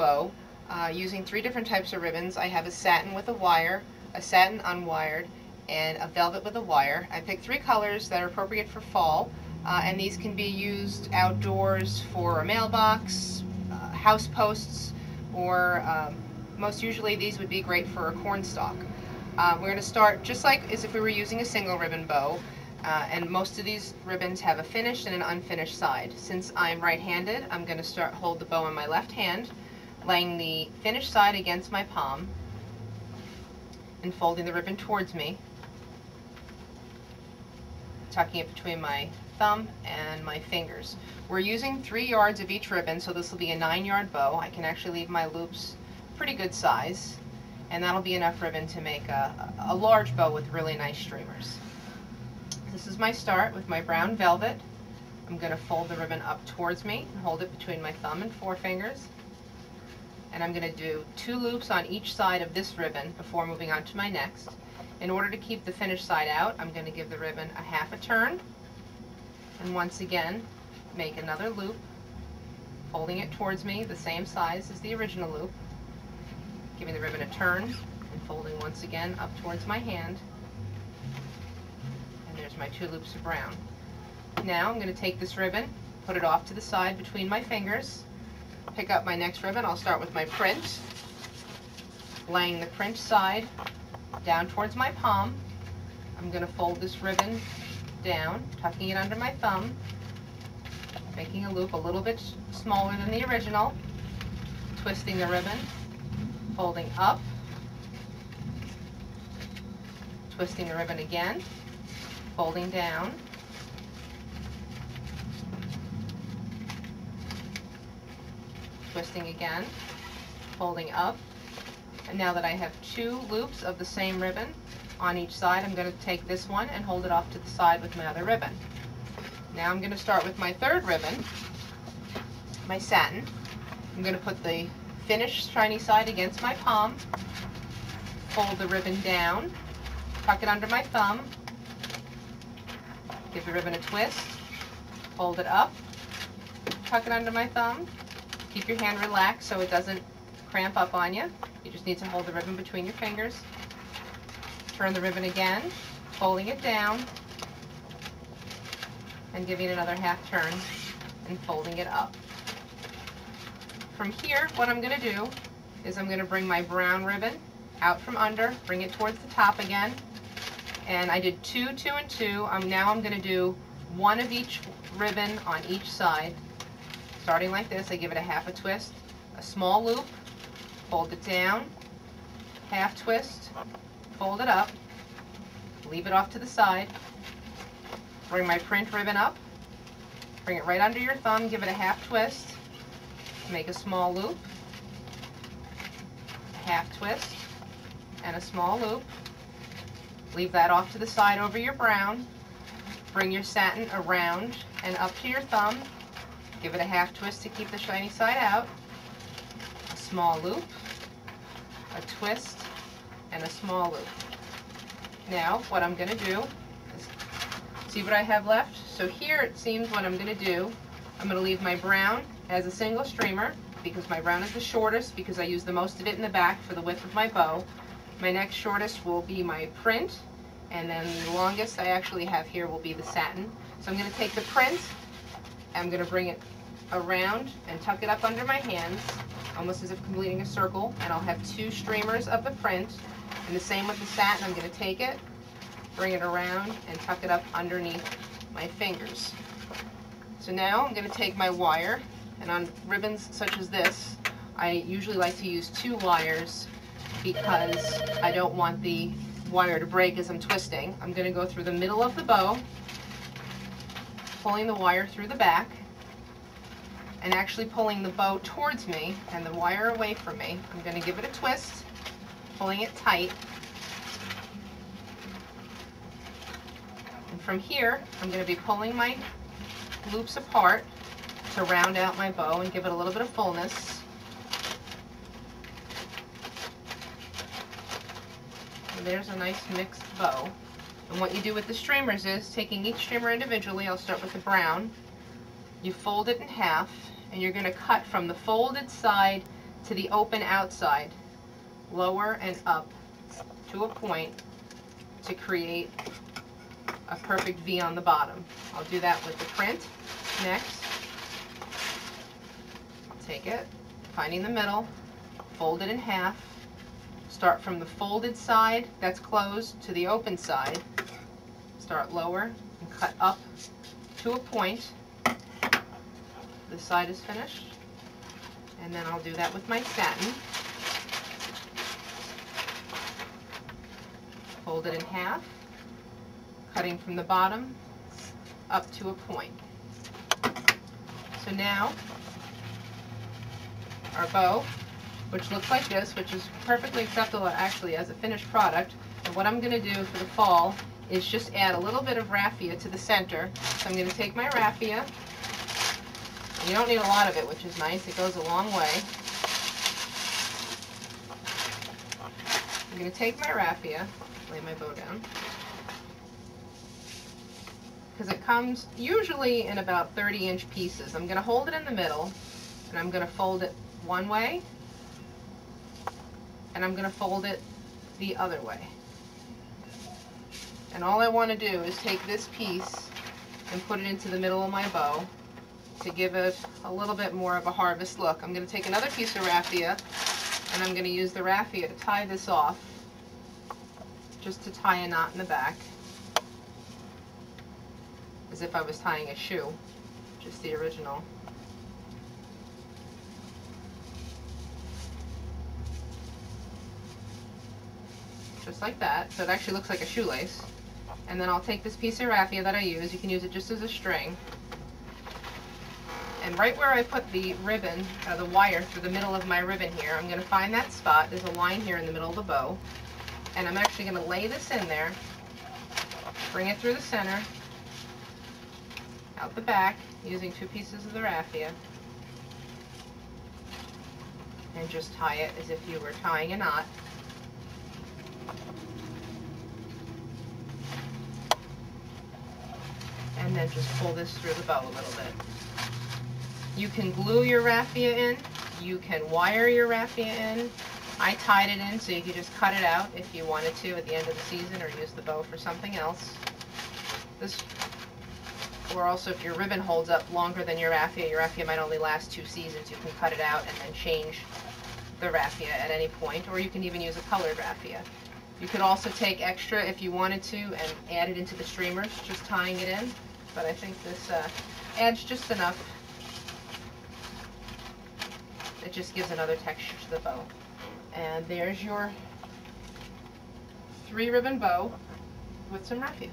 bow using 3 different types of ribbons. I have a satin with a wire, a satin unwired, and a velvet with a wire. I picked 3 colors that are appropriate for fall, and these can be used outdoors for a mailbox, house posts, or most usually these would be great for a cornstalk. We're going to start just like as if we were using a single ribbon bow, and most of these ribbons have a finished and an unfinished side. Since I'm right-handed, I'm going to hold the bow in my left hand, laying the finished side against my palm and folding the ribbon towards me, tucking it between my thumb and my fingers. We're using 3 yards of each ribbon, so this will be a 9-yard bow. I can actually leave my loops pretty good size, and that'll be enough ribbon to make a large bow with really nice streamers. This is my start with my brown velvet. I'm going to fold the ribbon up towards me and hold it between my thumb and forefingers. And I'm going to do 2 loops on each side of this ribbon before moving on to my next. In order to keep the finished side out, I'm going to give the ribbon a half a turn, and once again make another loop, folding it towards me the same size as the original loop, giving the ribbon a turn and folding once again up towards my hand. And there's my 2 loops of brown. Now I'm going to take this ribbon, put it off to the side between my fingers, pick up my next ribbon. I'll start with my print, laying the print side down towards my palm. I'm going to fold this ribbon down, tucking it under my thumb, making a loop a little bit smaller than the original, twisting the ribbon, folding up, twisting the ribbon again, folding down, twisting again, folding up. And now that I have 2 loops of the same ribbon on each side, I'm going to take this one and hold it off to the side with my other ribbon. Now I'm going to start with my 3rd ribbon, my satin. I'm going to put the finished shiny side against my palm, fold the ribbon down, tuck it under my thumb, give the ribbon a twist, fold it up, tuck it under my thumb. Keep your hand relaxed so it doesn't cramp up on you. You just need to hold the ribbon between your fingers. Turn the ribbon again, folding it down, and giving it another half turn and folding it up. From here, what I'm going to do is I'm going to bring my brown ribbon out from under, bring it towards the top again, and I did 2, 2, and 2. Now I'm going to do 1 of each ribbon on each side. Starting like this, I give it a half a twist, a small loop, fold it down, half twist, fold it up, leave it off to the side, bring my print ribbon up, bring it right under your thumb, give it a half twist, make a small loop, a half twist, and a small loop, leave that off to the side over your brown, bring your satin around and up to your thumb, give it a half twist to keep the shiny side out, a small loop, a twist, and a small loop. Now what I'm going to do is see what I have left. So here it seems what I'm going to do, I'm going to leave my brown as a single streamer because my brown is the shortest because I use the most of it in the back for the width of my bow. My next shortest will be my print, and then the longest I actually have here will be the satin. So I'm going to take the print, I'm going to bring it around and tuck it up under my hands, almost as if completing a circle, and I'll have 2 streamers of the print. And the same with the satin, I'm going to take it, bring it around, and tuck it up underneath my fingers. So now I'm going to take my wire, and on ribbons such as this, I usually like to use 2 wires because I don't want the wire to break as I'm twisting. I'm going to go through the middle of the bow, pulling the wire through the back, and actually pulling the bow towards me and the wire away from me. I'm going to give it a twist, pulling it tight. And from here, I'm going to be pulling my loops apart to round out my bow and give it a little bit of fullness. And there's a nice mixed bow. And what you do with the streamers is, taking each streamer individually, I'll start with the brown, you fold it in half, and you're going to cut from the folded side to the open outside, lower and up to a point to create a perfect V on the bottom. I'll do that with the print next. I'll take it, finding the middle, fold it in half, start from the folded side that's closed to the open side, start lower and cut up to a point. This side is finished, and then I'll do that with my satin. Fold it in half, cutting from the bottom up to a point. So now our bow, which looks like this, which is perfectly acceptable actually as a finished product. And what I'm going to do for the fall is just add a little bit of raffia to the center. So I'm going to take my raffia, and you don't need a lot of it, which is nice, it goes a long way. I'm going to take my raffia, lay my bow down, because it comes usually in about 30-inch pieces. I'm going to hold it in the middle, and I'm going to fold it one way, and I'm going to fold it the other way. And all I want to do is take this piece and put it into the middle of my bow to give it a little bit more of a harvest look. I'm going to take another piece of raffia, and I'm going to use the raffia to tie this off, just to tie a knot in the back, as if I was tying a shoe, just the original. Just like that, so it actually looks like a shoelace. And then I'll take this piece of raffia that I use, you can use it just as a string, and right where I put the ribbon, the wire through the middle of my ribbon here, I'm going to find that spot. There's a line here in the middle of the bow, and I'm actually going to lay this in there, bring it through the center, out the back, using 2 pieces of the raffia, and just tie it as if you were tying a knot. And then just pull this through the bow a little bit. You can glue your raffia in, you can wire your raffia in. I tied it in so you could just cut it out if you wanted to at the end of the season, or use the bow for something else. Or also, if your ribbon holds up longer than your raffia might only last 2 seasons, you can cut it out and then change the raffia at any point, or you can even use a colored raffia. You could also take extra if you wanted to and add it into the streamers, just tying it in, but I think this adds just enough. It just gives another texture to the bow. And there's your 3-ribbon bow with some raffia.